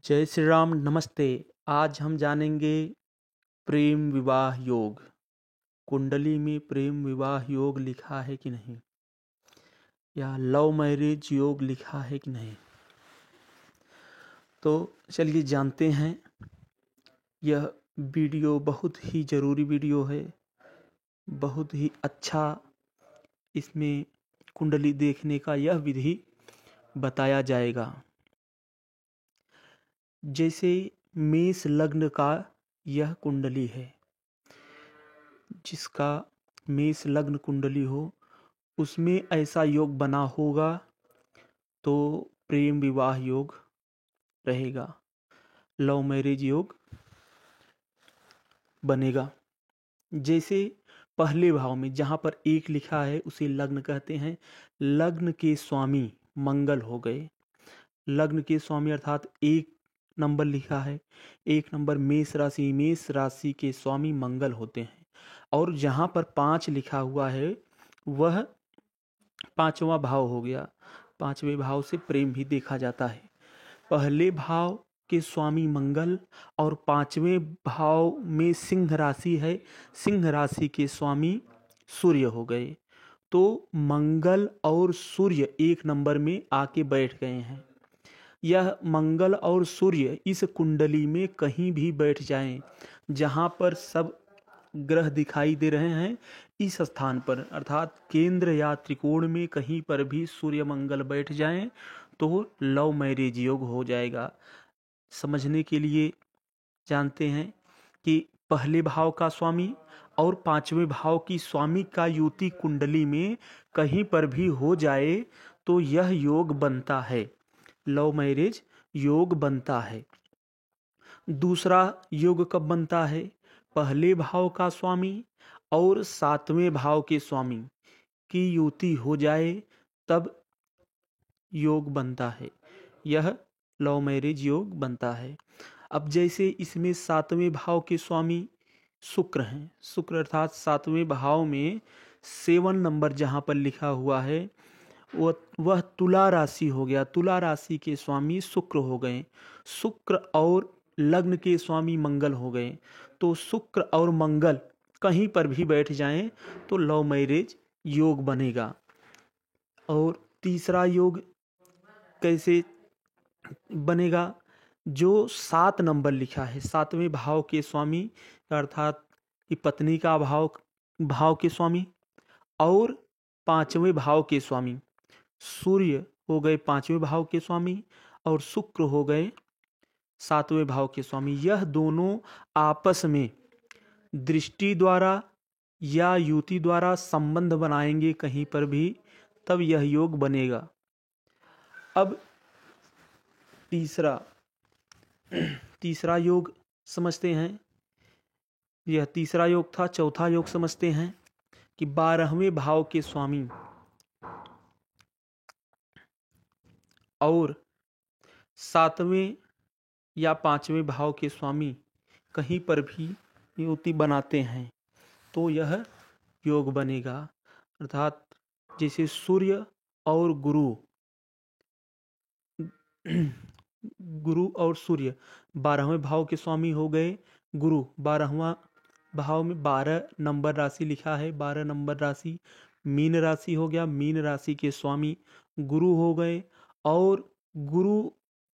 जय श्री राम। नमस्ते। आज हम जानेंगे प्रेम विवाह योग। कुंडली में प्रेम विवाह योग लिखा है कि नहीं, या लव मैरिज योग लिखा है कि नहीं। तो चलिए जानते हैं। यह वीडियो बहुत ही ज़रूरी वीडियो है, बहुत ही अच्छा। इसमें कुंडली देखने का यह विधि बताया जाएगा। जैसे मेष लग्न का यह कुंडली है, जिसका मेष लग्न कुंडली हो उसमें ऐसा योग बना होगा तो प्रेम विवाह योग रहेगा, लव मैरिज योग बनेगा। जैसे पहले भाव में जहाँ पर एक लिखा है उसे लग्न कहते हैं। लग्न के स्वामी मंगल हो गए। लग्न के स्वामी अर्थात एक नंबर लिखा है, एक नंबर मेष राशि के स्वामी मंगल होते हैं। और जहाँ पर 5 लिखा हुआ है वह 5वां भाव हो गया। 5वें भाव से प्रेम भी देखा जाता है। पहले भाव के स्वामी मंगल और 5वें भाव में सिंह राशि है, सिंह राशि के स्वामी सूर्य हो गए। तो मंगल और सूर्य एक नंबर में आके बैठ गए हैं। यह मंगल और सूर्य इस कुंडली में कहीं भी बैठ जाएं, जहां पर सब ग्रह दिखाई दे रहे हैं, इस स्थान पर अर्थात केंद्र या त्रिकोण में कहीं पर भी सूर्य मंगल बैठ जाएं तो लव मैरिज योग हो जाएगा। समझने के लिए जानते हैं कि पहले भाव का स्वामी और 5वें भाव की स्वामी का युति कुंडली में कहीं पर भी हो जाए तो यह योग बनता है, लव मैरिज योग बनता है। दूसरा योग कब बनता है? पहले भाव का स्वामी और 7वें भाव के स्वामी की युति हो जाए तब योग बनता है, यह लव मैरिज योग बनता है। अब जैसे इसमें 7वें भाव के स्वामी शुक्र हैं, शुक्र अर्थात 7वें भाव में 7 नंबर जहाँ पर लिखा हुआ है वह तुला राशि हो गया। तुला राशि के स्वामी शुक्र हो गए। शुक्र और लग्न के स्वामी मंगल हो गए। तो शुक्र और मंगल कहीं पर भी बैठ जाएं तो लव मैरिज योग बनेगा। और तीसरा योग कैसे बनेगा? जो 7 नंबर लिखा है, 7वें भाव के स्वामी अर्थात कि पत्नी का भाव के स्वामी और 5वें भाव के स्वामी सूर्य हो गए 5वें भाव के स्वामी और शुक्र हो गए 7वें भाव के स्वामी। यह दोनों आपस में दृष्टि द्वारा या युति द्वारा संबंध बनाएंगे कहीं पर भी, तब यह योग बनेगा। अब तीसरा योग समझते हैं। यह तीसरा योग था। चौथा योग समझते हैं कि 12वें भाव के स्वामी और 7वें या 5वें भाव के स्वामी कहीं पर भी युति बनाते हैं तो यह योग बनेगा। अर्थात जैसे सूर्य और गुरु और सूर्य 12वें भाव के स्वामी हो गए। गुरु 12वां भाव में 12 नंबर राशि लिखा है, 12 नंबर राशि मीन राशि हो गया। मीन राशि के स्वामी गुरु हो गए और गुरु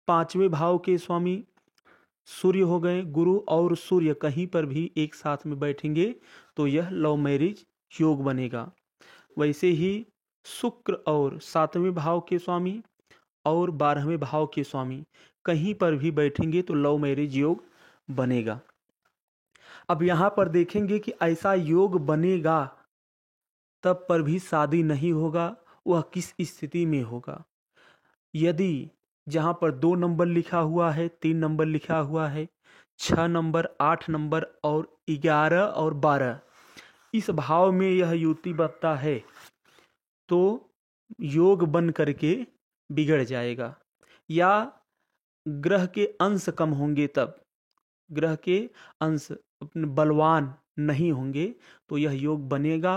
5वें भाव के स्वामी सूर्य हो गए। गुरु और सूर्य कहीं पर भी एक साथ में बैठेंगे तो यह लव मैरिज योग बनेगा। वैसे ही शुक्र और 7वें भाव के स्वामी और 12वें भाव के स्वामी कहीं पर भी बैठेंगे तो लव मैरिज योग बनेगा। अब यहाँ पर देखेंगे कि ऐसा योग बनेगा तब पर भी शादी नहीं होगा, वह किस स्थिति में होगा? यदि जहाँ पर 2 नंबर लिखा हुआ है, 3 नंबर लिखा हुआ है, 6 नंबर, 8 नंबर और 11 और 12 इस भाव में यह युति बनता है तो योग बन करके बिगड़ जाएगा। या ग्रह के अंश कम होंगे, तब ग्रह के अंश बलवान नहीं होंगे तो यह योग बनेगा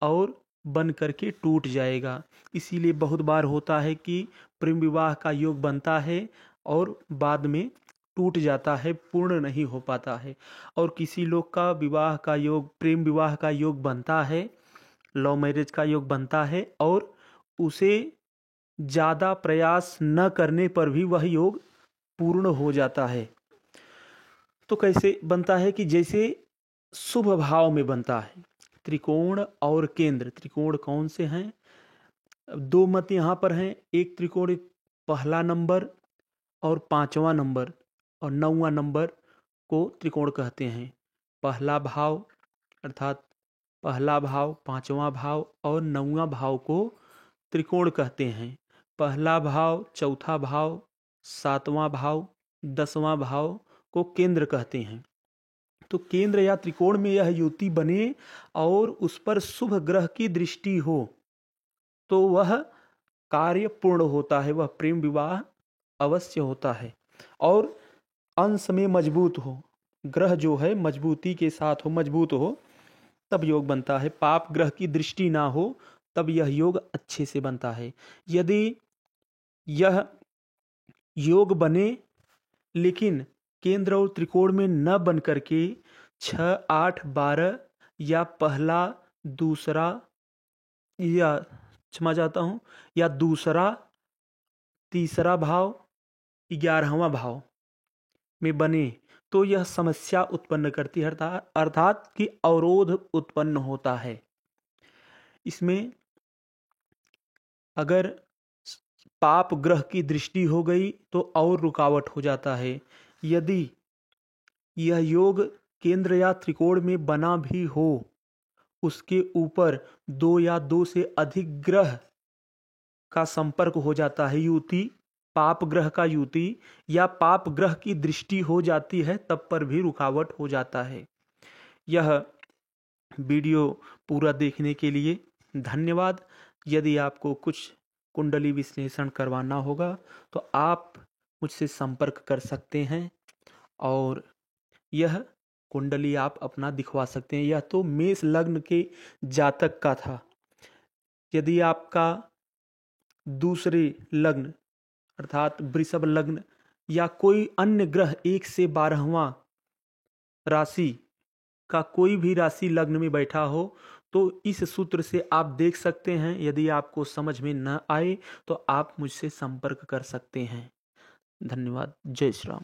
और बन करके टूट जाएगा। इसीलिए बहुत बार होता है कि प्रेम विवाह का योग बनता है और बाद में टूट जाता है, पूर्ण नहीं हो पाता है। और किसी लोग का विवाह का योग, प्रेम विवाह का योग बनता है, लव मैरिज का योग बनता है, और उसे ज़्यादा प्रयास न करने पर भी वह योग पूर्ण हो जाता है। तो कैसे बनता है कि जैसे शुभ भाव में बनता है। त्रिकोण और केंद्र, त्रिकोण कौन से हैं? दो मत यहाँ पर हैं। एक त्रिकोण पहला नंबर और पांचवा नंबर और नौवां नंबर को त्रिकोण कहते हैं। पहला भाव अर्थात पहला भाव, पांचवा भाव और नौवां भाव को त्रिकोण कहते हैं। पहला भाव, चौथा भाव, सातवां भाव, 10वां भाव को केंद्र कहते हैं। तो केंद्र या त्रिकोण में यह युति बने और उस पर शुभ ग्रह की दृष्टि हो तो वह कार्य पूर्ण होता है, वह प्रेम विवाह अवश्य होता है। और अंश में मजबूत हो, ग्रह जो है मजबूती के साथ हो, मजबूत हो, तब योग बनता है। पाप ग्रह की दृष्टि ना हो तब यह योग अच्छे से बनता है। यदि यह योग बने लेकिन केंद्र और त्रिकोण में न बन करके 6, 8, 12 या पहला, दूसरा, या क्षमा चाहता हूं, या दूसरा, तीसरा भाव, 11वां भाव में बने तो यह समस्या उत्पन्न करती है, अर्थात कि अवरोध उत्पन्न होता है। इसमें अगर पाप ग्रह की दृष्टि हो गई तो और रुकावट हो जाता है। यदि यह योग केंद्र या त्रिकोण में बना भी हो, उसके ऊपर 2 या 2 से अधिक ग्रह का संपर्क हो जाता है, युति, पाप ग्रह का युति या पाप ग्रह की दृष्टि हो जाती है, तब पर भी रुकावट हो जाता है। यह वीडियो पूरा देखने के लिए धन्यवाद। यदि आपको कुछ कुंडली विश्लेषण करवाना होगा तो आप मुझसे संपर्क कर सकते हैं और यह कुंडली आप अपना दिखवा सकते हैं। यह तो मेष लग्न के जातक का था। यदि आपका दूसरे लग्न अर्थात वृषभ लग्न या कोई अन्य ग्रह 1 से 12वां राशि का कोई भी राशि लग्न में बैठा हो तो इस सूत्र से आप देख सकते हैं। यदि आपको समझ में न आए तो आप मुझसे संपर्क कर सकते हैं। धन्यवाद। जय श्री राम।